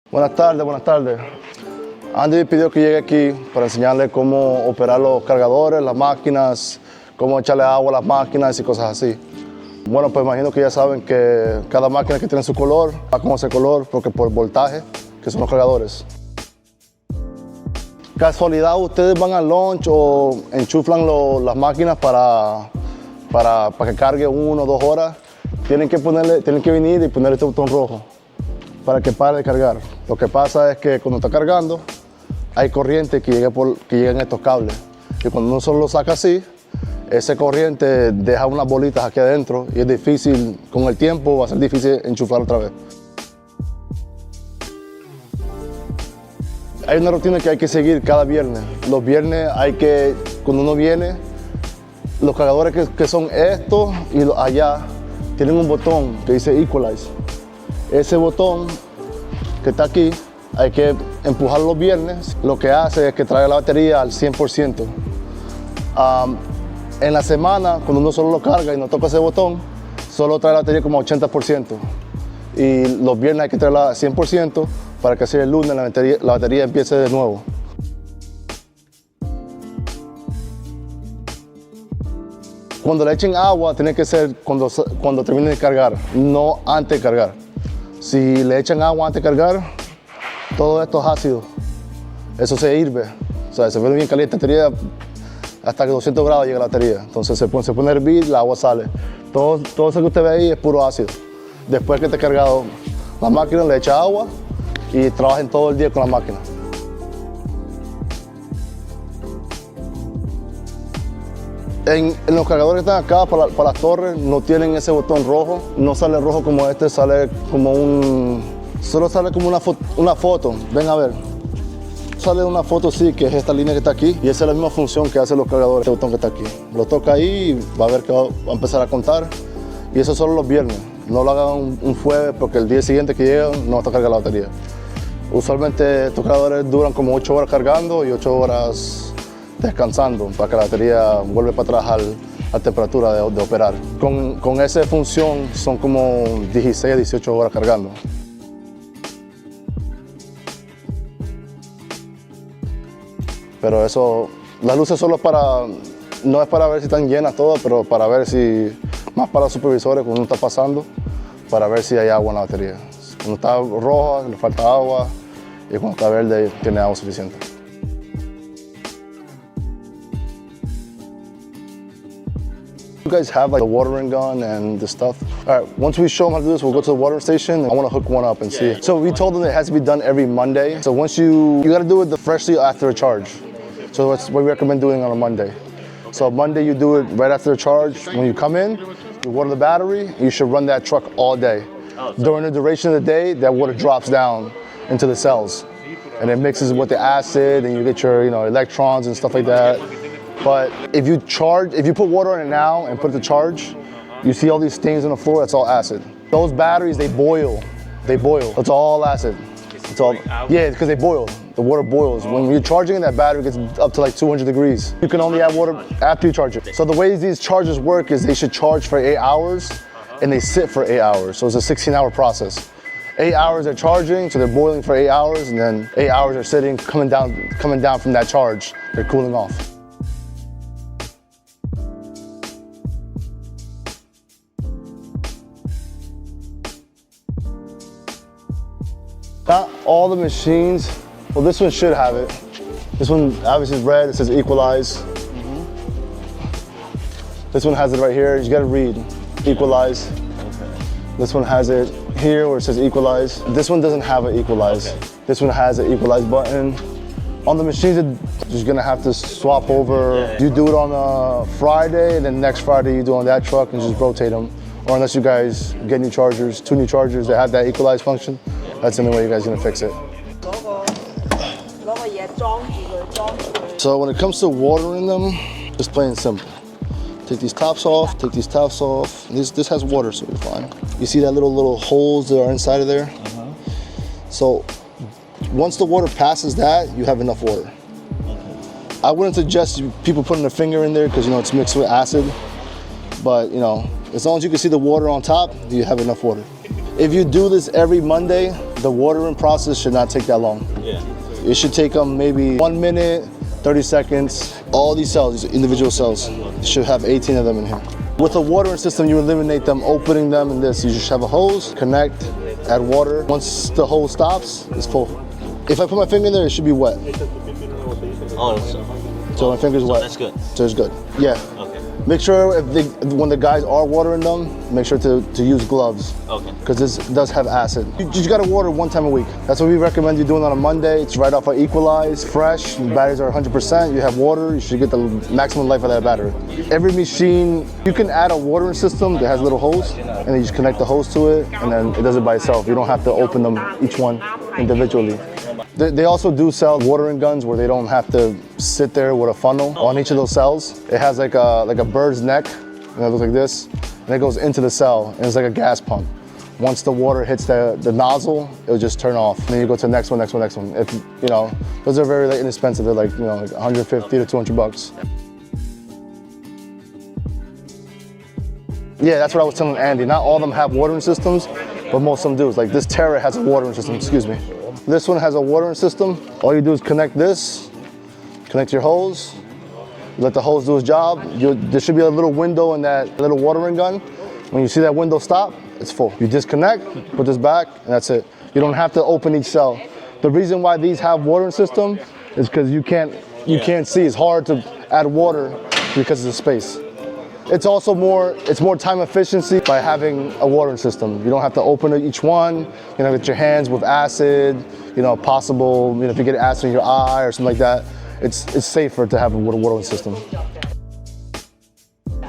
Buenas tardes, buenas tardes. Andy pidió que llegue aquí para enseñarle cómo operar los cargadores, las máquinas, cómo echarle agua a las máquinas y cosas así. Bueno, pues imagino que ya saben que cada máquina que tiene su color va con ese color porque por voltaje, que son los cargadores. Casualidad, ustedes van al lunch o enchuflan las máquinas para que cargue 1 o 2 horas. Tienen que venir y ponerle este botón rojo para que pare de cargar. Lo que pasa es que cuando está cargando, hay corriente que llega en estos cables. Y cuando uno solo lo saca así, esa corriente deja unas bolitas aquí adentro y es difícil, con el tiempo va a ser difícil enchufar otra vez. Hay una rutina que hay que seguir cada viernes. Los viernes cuando uno viene, los cargadores que son estos y los allá, tienen un botón que dice Equalize. Ese botón que está aquí, hay que empujarlo los viernes. Lo que hace es que trae la batería al 100%. En la semana, cuando uno solo lo carga y no toca ese botón, solo trae la batería como 80%. Y los viernes hay que traerla al 100% para que así el lunes la batería empiece de nuevo. Cuando le echen agua, tiene que ser cuando termine de cargar, no antes de cargar. Si le echan agua antes de cargar, todo esto es ácido. Eso se hirve, o sea, se pone bien caliente la batería, hasta que 200 grados llega la batería. Entonces se pone a hervir, el agua sale. Todo eso que usted ve ahí es puro ácido. Después que esté cargado la máquina, le echa agua y trabajen todo el día con la máquina. En los cargadores que están acá para las torres no tienen ese botón rojo, no sale rojo como este, sale como solo sale como una foto, ven a ver. Sale una foto sí, que es esta línea que está aquí y esa es la misma función que hacen los cargadores, este botón que está aquí. Lo toca ahí y va a ver que va a empezar a contar y eso solo los viernes. No lo hagan un jueves porque el día siguiente que llegan no va a estar cargada la batería. Usualmente estos cargadores duran como 8 horas cargando y 8 horas descansando para que la batería vuelva para atrás a temperatura de operar. Con esa función son como 16 a 18 horas cargando. Pero eso, las luces solo no es para ver si están llenas todas, pero para ver si, más para los supervisores cuando uno está pasando, para ver si hay agua en la batería. Cuando está roja, le falta agua, y cuando está verde, tiene agua suficiente. You guys have like the watering gun and the stuff. All right, once we show them how to do this, we'll go to the watering station. I want to hook one up and see it. So we told them it has to be done every Monday. So once you got to do it freshly after a charge. So that's what we recommend doing on a Monday. So Monday you do it right after the charge. When you come in, you water the battery. You should run that truck all day. During the duration of the day, that water drops down into the cells, and it mixes with the acid, and you get your electrons and stuff like that. But if you put water on it now and put it to charge, you see all these stains on the floor, that's all acid. Those batteries, they boil. It's all acid. It's all, yeah, because they boil. The water boils. When you're charging it, that battery gets up to like 200 degrees. You can only add water after you charge it. So the way these chargers work is they should charge for 8 hours and they sit for 8 hours. So it's a 16-hour process. 8 hours they're charging, so they're boiling for 8 hours, and then 8 hours they're sitting, coming down from that charge. They're cooling off. Not all the machines, well this one should have it. This one obviously is red, it says equalize. This one has it right here, you gotta read, equalize. Okay. This one has it here where it says equalize. This one doesn't have an equalize. Okay. This one has an equalize button. On the machines, you're just gonna have to swap over. You do it on a Friday, and then next Friday you do it on that truck and just rotate them. Or unless you guys get new chargers, 2 new chargers that have that equalize function, that's the only way you guys are gonna fix it. So when it comes to watering them, it's plain and simple. Take these tops off, take these tops off. This has water, so you're fine. You see that little holes that are inside of there? So once the water passes that, you have enough water. I wouldn't suggest people putting their finger in there because it's mixed with acid. But as long as you can see the water on top, you have enough water. If you do this every Monday, the watering process should not take that long. Yeah. It should take them maybe 1 minute, 30 seconds. All these cells, these individual cells, should have 18 of them in here. With a watering system, you eliminate them opening them in this. You just have a hose, connect, add water. Once the hose stops, it's full. If I put my finger in there, it should be wet. Oh, So my finger's wet. that's good. So it's good. Yeah. Okay. Make sure when the guys are watering them, make sure to use gloves. Okay. Because this does have acid. You just gotta water 1 time a week. That's what we recommend you doing on a Monday. It's right off our Equalize, fresh. The batteries are 100%. You have water, you should get the maximum life of that battery. Every machine, you can add a watering system that has a little hose, and then you just connect the hose to it, and then it does it by itself. You don't have to open them, each one individually. They also do sell watering guns where they don't have to sit there with a funnel on each of those cells. It has like a bird's neck, and it looks like this, and it goes into the cell, and it's like a gas pump. Once the water hits the nozzle, it'll just turn off. And then you go to the next one, next one, next one. If you know, those are very inexpensive. They're like like 150 to 200 bucks. Yeah, that's what I was telling Andy. Not all of them have watering systems, but most of them do. Like this Terra has a watering system. Excuse me. This one has a watering system. All you do is connect this, connect your hose, let the hose do its job. There should be a little window in that little watering gun. When you see that window stop, it's full. You disconnect, put this back, and that's it. You don't have to open each cell. The reason why these have watering system is because you can't see. It's hard to add water because of the space. It's also more time efficiency by having a watering system. You don't have to open each one, get your hands with acid, possible, if you get acid in your eye or something like that, it's safer to have a watering system.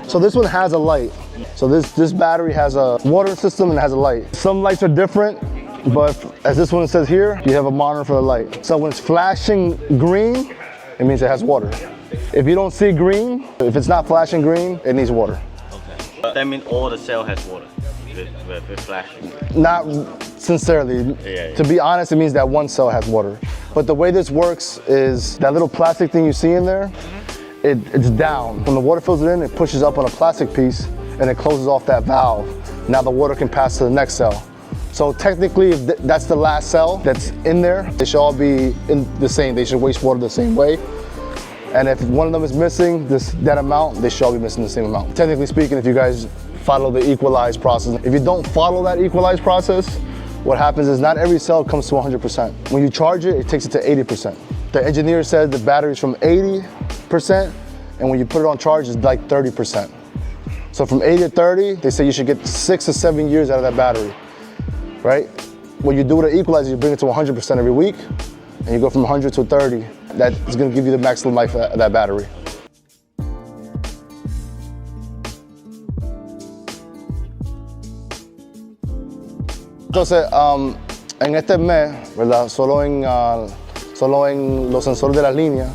So this one has a light. So this battery has a watering system and it has a light. Some lights are different, but as this one says here, you have a monitor for the light. So when it's flashing green, it means it has water. If you don't see green, if it's not flashing green, it needs water. Okay. That means all the cell has water with flashing. Not sincerely. Yeah. To be honest, it means that one cell has water. But the way this works is that little plastic thing you see in there, it's down. When the water fills it in, it pushes up on a plastic piece and it closes off that valve. Now the water can pass to the next cell. So technically, if that's the last cell that's in there, they should all be the same. They should waste water the same way. And if one of them is missing that amount, they should all be missing the same amount. Technically speaking, if you guys follow the Equalize process, if you don't follow that Equalize process, what happens is not every cell comes to 100%. When you charge it, it takes it to 80%. The engineer said the battery's from 80%, and when you put it on charge, it's like 30%. So from 80 to 30, they say you should get 6 to 7 years out of that battery, right? When you do the Equalizer, you bring it to 100% every week, and you go from 100 to 30. That is going to give you the maximum life of that battery. Entonces, en este mes, ¿verdad? Solo en los sensores de la línea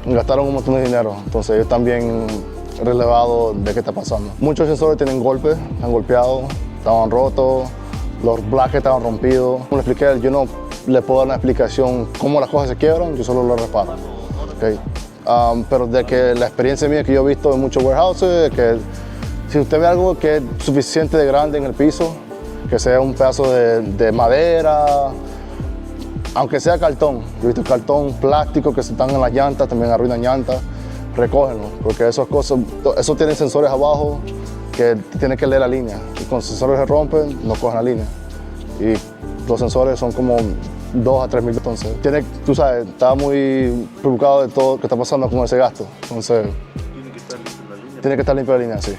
gastaron un montón de dinero. Entonces ellos están bien relevados de qué está pasando. Muchos sensores tienen golpes, han golpeado, estaban rotos, los blaques estaban rompidos. Como le expliqué, yo no le puedo dar una explicación cómo las cosas se quiebran, yo solo lo reparo. Okay. Pero de que la experiencia mía que yo he visto en muchos warehouses, que si usted ve algo que es suficiente de grande en el piso, que sea un pedazo de madera, aunque sea cartón, yo he visto cartón, plástico que se están en las llantas, también arruinan llantas, recógenlo, porque esas cosas, eso tiene sensores abajo que tienen que leer la línea, y cuando los sensores se rompen, no cogen la línea. Y los sensores son como 2 a 3 mil. Entonces, tú sabes, estaba muy preocupado de todo lo que está pasando con ese gasto. Entonces, tiene que estar limpia la línea, sí.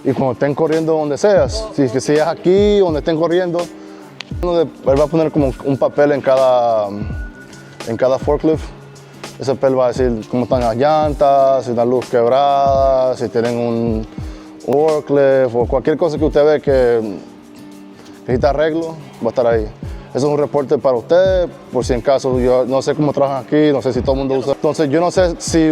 Y cuando estén corriendo donde seas, si es aquí, donde estén corriendo, él va a poner como un papel en cada forklift. Ese papel va a decir cómo están las llantas, si una luz quebrada, si tienen un forklift o cualquier cosa que usted ve que necesita arreglo, va a estar ahí. Eso es un reporte para usted, por si en caso, yo no sé cómo trabajan aquí, no sé si todo el mundo usa. Entonces yo no sé si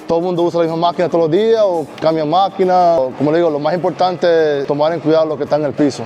todo el mundo usa la misma máquina todos los días o cambia máquina. Como le digo, lo más importante es tomar en cuidado lo que está en el piso.